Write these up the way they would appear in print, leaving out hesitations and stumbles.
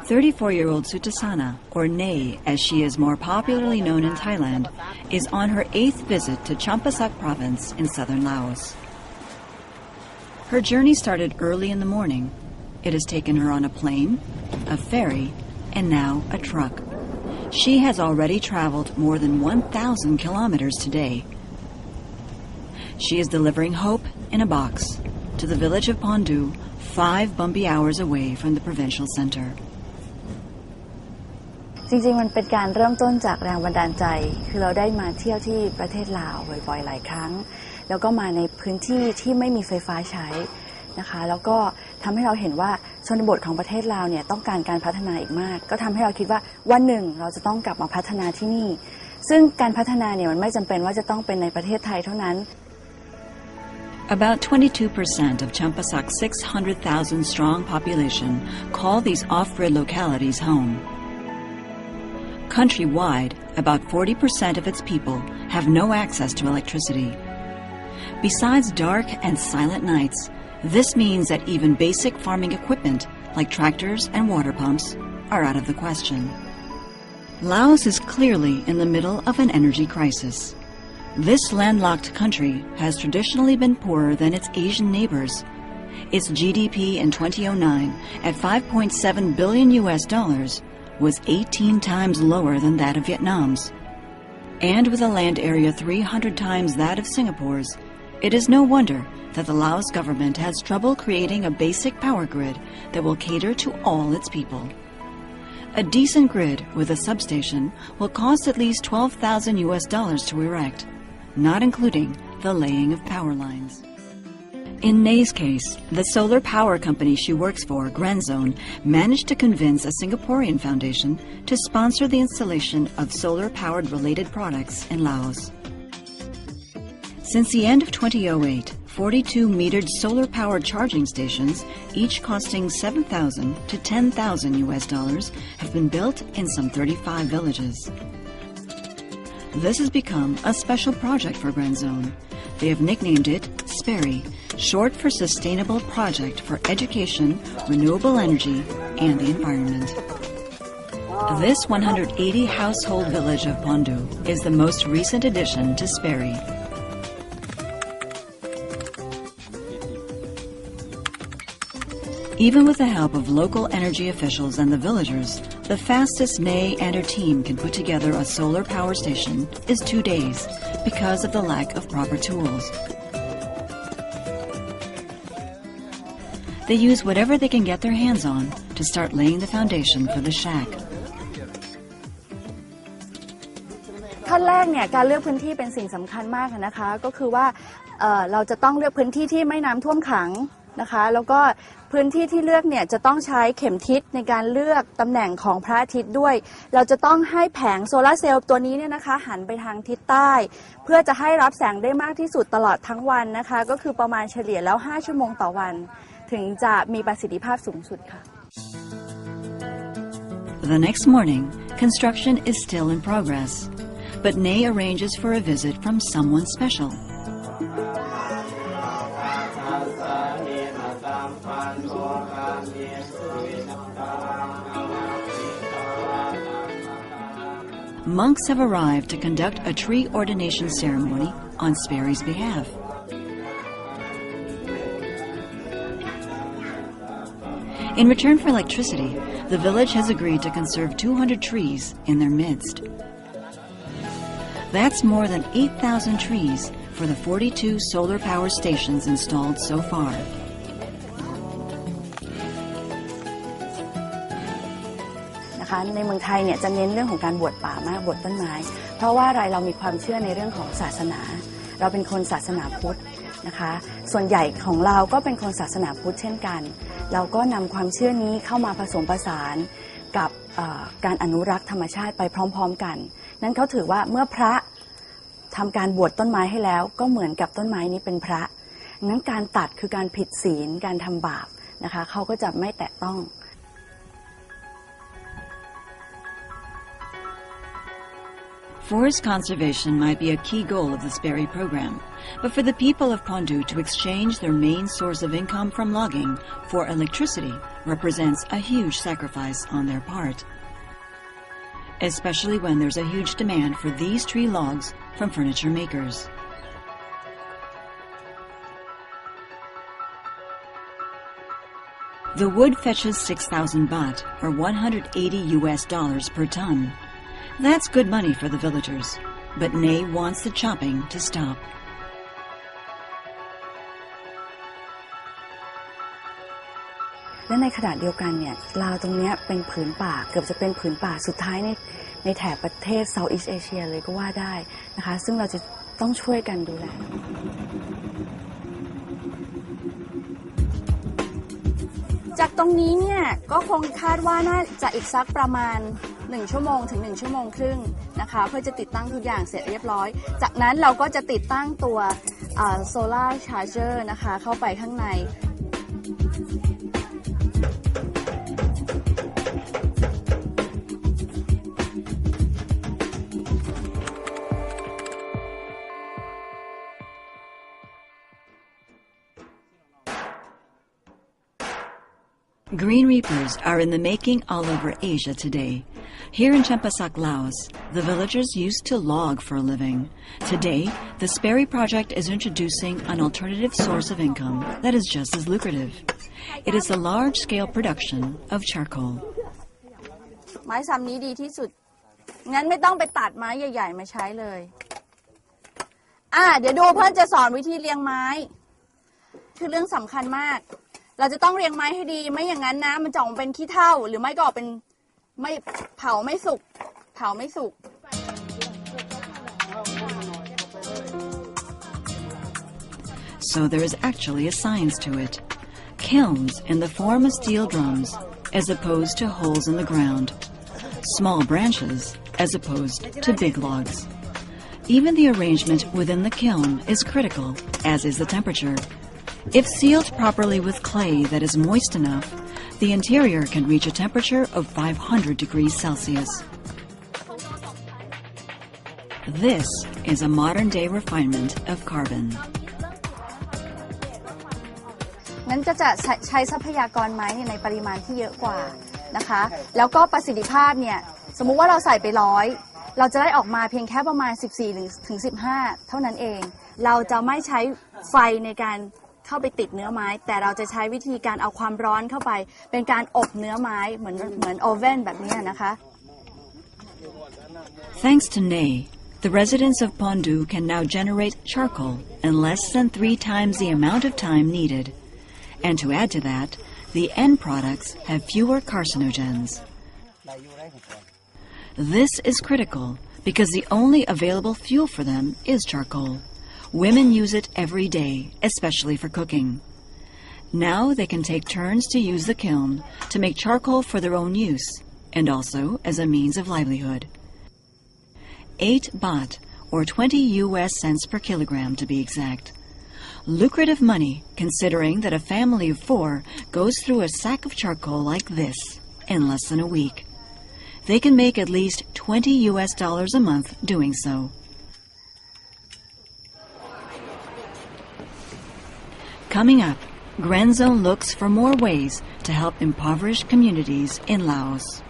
34-year-old Sutasana, or Nay as she is more popularly known in Thailand, is on her 8th visit to Champasak province in southern Laos. Her journey started early in the morning. It has taken her on a plane, a ferry, and now a truck. She has already traveled more than 1,000 kilometers today. She is delivering hope in a box to the village of Pondu, 5 bumpy hours away from the provincial center. จริงๆมันเป็นการเริ่มต้นจากแรงบันดาลใจคือเราได้มาเที่ยวที่ประเทศลาวบ่อยๆหลายครั้งแล้วก็มาในพื้นที่ที่ไม่มีไฟฟ้าใช้นะคะแล้วก็ทำให้เราเห็นว่าชนบทของประเทศลาวเนี่ยต้องการการพัฒนาอีกมากก็ทำให้เราคิดว่าวันหนึ่งเราจะต้องกลับมาพัฒนาที่นี่ซึ่งการพัฒนาเนี่ยมันไม่จำเป็นว่าจะต้องเป็นในประเทศไทยเท่านั้น About 22% of Champasak's 600,000 strong population call these off-grid localities home. Countrywide, about 40% of its people have no access to electricity. Besides dark and silent nights, this means that even basic farming equipment, like tractors and water pumps, are out of the question. Laos is clearly in the middle of an energy crisis. This landlocked country has traditionally been poorer than its Asian neighbors. Its GDP in 2009, at $5.7 billion was 18 times lower than that of Vietnam's. And with a land area 300 times that of Singapore's, it is no wonder that the Laos government has trouble creating a basic power grid that will cater to all its people. A decent grid with a substation will cost at least $12,000 to erect, not including the laying of power lines. In Nay's case, the solar power company she works for, Grenzone, managed to convince a Singaporean foundation to sponsor the installation of solar-powered related products in Laos. Since the end of 2008, 42 metered solar-powered charging stations, each costing $7,000 to $10,000 have been built in some 35 villages. This has become a special project for Grenzone. They have nicknamed it SPERI, short for Sustainable Project for Education, Renewable Energy, and the Environment. This 180-household village of Pondu is the most recent addition to SPERI. Even with the help of local energy officials and the villagers, the fastest Nay and her team can put together a solar power station is 2 days because of the lack of proper tools. They use whatever they can get their hands on to start laying the foundation for the shack. ขั้นแรกเนี่ยการเลือกพื้นที่เป็นสิ่งสำคัญมากนะคะก็คือว่าเราจะต้องเลือกพื้นที่ที่ไม่น้ำท่วมขังนะคะแล้วก็พื้นที่ที่เลือกเนี่ยจะต้องใช้เข็มทิศในการเลือกตำแหน่งของพระอาทิตย์ด้วยเราจะต้องให้แผงโซลาร์เซลล์ตัวนี้เนี่ยนะคะหันไปทางทิศใต้เพื่อจะให้รับแสงได้มากที่สุดตลอดทั้งวันนะคะก็คือประมาณเฉลี่ยแล้ว5 ชั่วโมงต่อวันถึงจะมีประสิทธิภาพสูงสุดค่ะ The next morning, construction is still in progress, but Nay arranges for a visit from someone special. Monks have arrived to conduct a tree ordination ceremony on SPERI's behalf. In return for electricity, the village has agreed to conserve 200 trees in their midst. That's more than 8,000 trees for the 42 solar power stations installed so far. นะคะในเมืองไทยเนี่ยจะเน้นเรื่องของการบวชป่ามากบวชต้นไม้เพราะว่าเรามีความเชื่อในเรื่องของศาสนาเราเป็นคนศาสนาพุทธนะคะส่วนใหญ่ของเราก็เป็นคนศาสนาพุทธเช่นกันเราก็นำความเชื่อนี้เข้ามาผสมผสานกับการอนุรักษ์ธรรมชาติไปพร้อมๆกันนั้นเขาถือว่าเมื่อพระทำการบวชต้นไม้ให้แล้วก็เหมือนกับต้นไม้นี้เป็นพระนั้นการตัดคือการผิดศีลการทำบาปนะคะเขาก็จะไม่แตะต้อง Forest conservation might be a key goal of the Sperry program, but for the people of Pondu to exchange their main source of income from logging for electricity represents a huge sacrifice on their part, especially when there's a huge demand for these tree logs from furniture makers. The wood fetches 6,000 baht, or $180 per ton. That's good money for the villagers, but Nay wants the chopping to stop. และในขณะเดียวกันเนี่ยลาวตรงนี้เป็นผืนป่าเกือบจะเป็นผืนป่าสุดท้ายในแถบประเทศ Southeast Asia เลยก็ว่าได้นะคะซึ่งเราจะต้องช่วยกันดูแลจากตรงนี้เนี่ยก็คงคาดว่าน่าจะอีกสักประมาณ1ชั่วโมงถึง1ชั่วโมงครึ่งนะคะเพื่อจะติดตั้งทุกอย่างเสร็จเรียบร้อยจากนั้นเราก็จะติดตั้งตัวโซล่าชาร์เจอร์นะคะเข้าไปข้างใน Green reapers are in the making all over Asia today. Here in Champasak, Laos, the villagers used to log for a living. Today, the Sperry project is introducing an alternative source of income that is just as lucrative. It is the large-scale production of charcoal. ไม้ซ้ำนี้ดีที่สุดงั้นไม่ต้องไปตัดไม้ใหญ่ๆมาใช้เลยเดี๋ยวดูเพื่อนจะสอนวิธีเรียงไม้คือเรื่องสำคัญมากเราจะต้องเรียงไม้ให้ดีไม่อย่างนั้นนะมันจะออกเป็นขี้เถ้าหรือไม่ก็ออกเป็นไม่เผาไม่สุกSo there is actually a science to it. Kilns in the form of steel drums as opposed to holes in the ground. Small branches as opposed to big logs. Even the arrangement within the kiln is critical, as is the temperature. If sealed properly with clay that is moist enough, the interior can reach a temperature of 500 degrees Celsius. This is a modern-day refinement of carbon. นั้นก็จะใช้ทรัพยากรไม้ในปริมาณที่เยอะกว่านะคะแล้วก็ประสิทธิภาพเนี่ยสมมุติว่าเราใส่ไป100เราจะได้ออกมาเพียงแค่ประมาณ14 ถึง 15เท่านั้นเองเราจะไม่ใช้ไฟในการเข้าไปติดเนื้อไม้แต่เราจะใช้วิธีการเอาความร้อนเข้าไปเป็นการอบเนื้อไม้เหมือนโอเว่นแบบนี้นะคะ Thanks to Nay, the residents of Pondu can now generate charcoal in less than 3 times the amount of time needed. And to add to that, the end products have fewer carcinogens. This is critical because the only available fuel for them is charcoal. Women use it every day, especially for cooking. Now they can take turns to use the kiln to make charcoal for their own use, and also as a means of livelihood. 8 baht, or 20 US cents per kilogram to be exact. Lucrative money, considering that a family of 4 goes through a sack of charcoal like this in less than a week. They can make at least $20 US a month doing so. Coming up, Grenzone looks for more ways to help impoverished communities in Laos.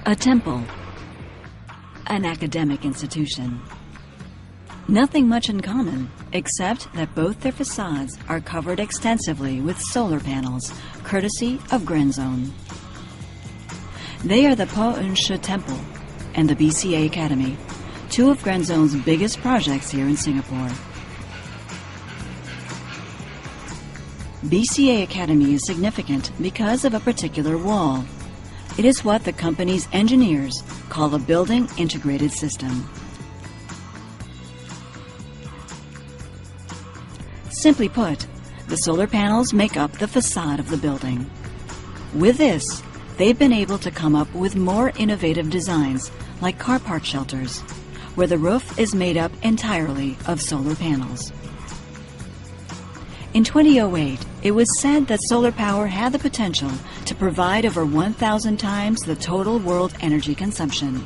A temple, an academic institution. Nothing much in common, except that both their facades are covered extensively with solar panels, courtesy of Grenzone. They are the Po Un She Temple and the BCA Academy, 2 of Grenzone's biggest projects here in Singapore. BCA Academy is significant because of a particular wall. It is what the company's engineers call a building integrated system. Simply put, the solar panels make up the facade of the building. With this, they've been able to come up with more innovative designs, like car park shelters, where the roof is made up entirely of solar panels. In 2008, it was said that solar power had the potential to provide over 1,000 times the total world energy consumption.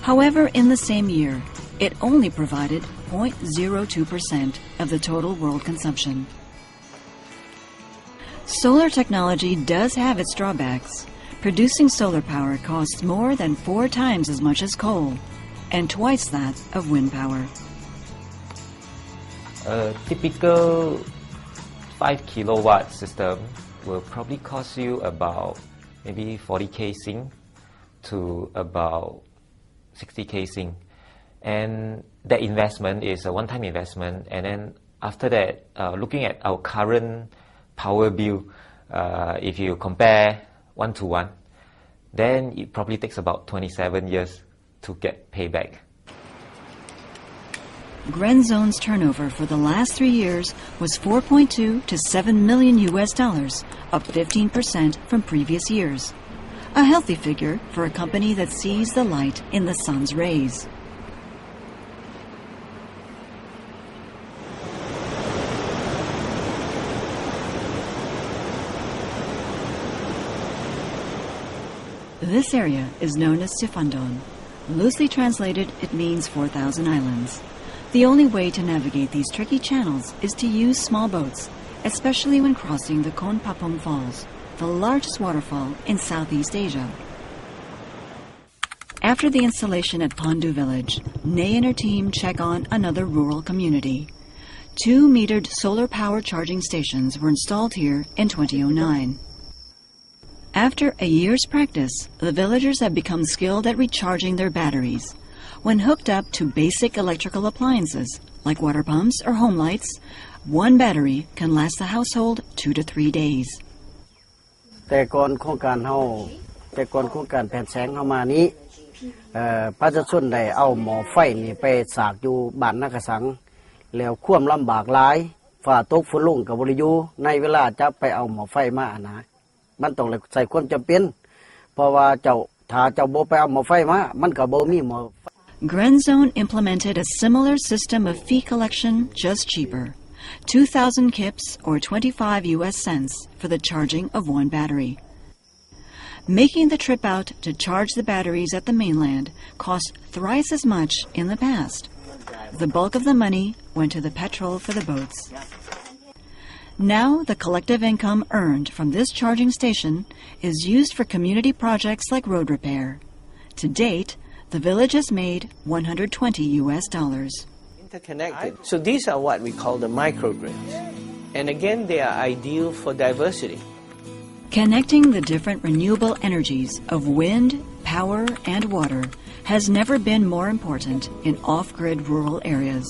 However, in the same year, it only provided 0.02% of the total world consumption. Solar technology does have its drawbacks. Producing solar power costs more than 4 times as much as coal, and twice that of wind power. A typical 5 kilowatt system will probably cost you about maybe 40k Sing to about 60k Sing. And that investment is a one-time investment, and then after that, looking at our current power bill, if you compare 1-to-1, then it probably takes about 27 years to get payback. Grenzone's turnover for the last 3 years was 4.2 to 7 million US dollars, up 15% from previous years. A healthy figure for a company that sees the light in the sun's rays. This area is known as Sifandon. Loosely translated, it means 4,000 islands. The only way to navigate these tricky channels is to use small boats, especially when crossing the Kon Papong Falls, the largest waterfall in Southeast Asia. After the installation at Pondu village, Nay and her team check on another rural community. 2 metered solar power charging stations were installed here in 2009. After a year's practice, the villagers have become skilled at recharging their batteries. When hooked up to basic electrical appliances, like water pumps or home lights, one battery can last the household 2 to 3 days. แต่ก่อนโครงการแผ่นแสงเข้ามานี้ประชาชนได้เอาหม้อไฟนี่ไปสากอยู่บ้านนักสังแล้วความลำบากหลายฝ่าตกฝนลงก็บ่ได้อยู่ในเวลาจะไปเอาหม้อไฟมานะมันต้องใส่ความจำเป็นเพราะว่าถ้าเจ้าบ่ไปเอาหม้อไฟมามันก็บ่มีหม้อ Grenzone implemented a similar system of fee collection, just cheaper. 2,000 kips or 25 US cents for the charging of one battery. Making the trip out to charge the batteries at the mainland cost thrice as much in the past. The bulk of the money went to the petrol for the boats. Now the collective income earned from this charging station is used for community projects like road repair. To date, the village has made 120 US dollars. Interconnected. So these are what we call the microgrids. And again, they are ideal for diversity. Connecting the different renewable energies of wind, power, and water has never been more important in off-grid rural areas.